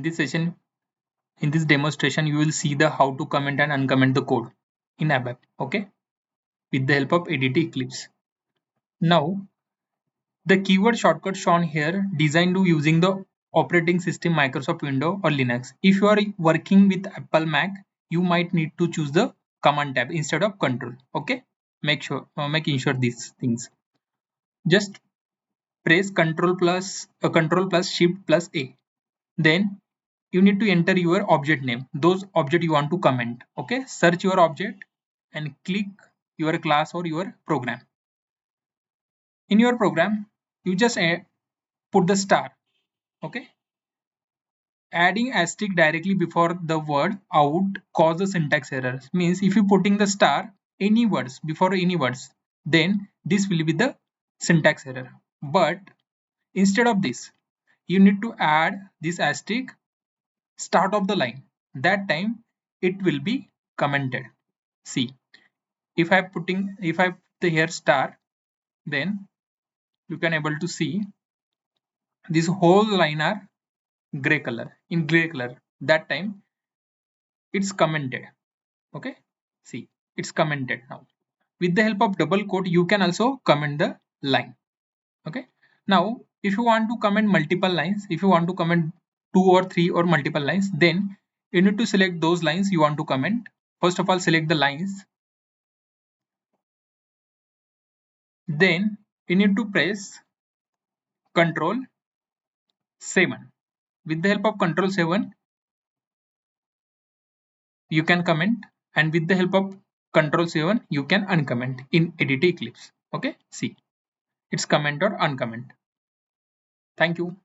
this session, in this demonstration, you will see the how to comment and uncomment the code in ABAP, okay, with the help of ADT Eclipse. Now, the keyword shortcut shown here designed to using the operating system Microsoft Windows or Linux. If you are working with Apple Mac, you might need to choose the command tab instead of control. Okay, making sure these things. Just press control plus shift plus A. Then you need to enter your object name, those object you want to comment. Okay, search your object and click your class or your program. In your program, you just put the star. Okay, adding asterisk directly before the word out cause the syntax errors. Means if you putting the star any words before any words, then this will be the syntax error. But instead of this, you need to add this asterisk start of the line. That time it will be commented. See, if I put the here star, then you can able to see this whole line are gray color. In gray color, that time it's commented. Okay, see, it's commented now. With the help of double quote, you can also comment the line. Okay, now if you want to comment multiple lines, if you want to comment 2 or 3 or multiple lines, then you need to select those lines you want to comment. First of all, select the lines. Then you need to press Control 7. With the help of Control 7, you can comment, and with the help of Control 7, you can uncomment in ADT Eclipse. Okay, see, it's comment or uncomment. Thank you.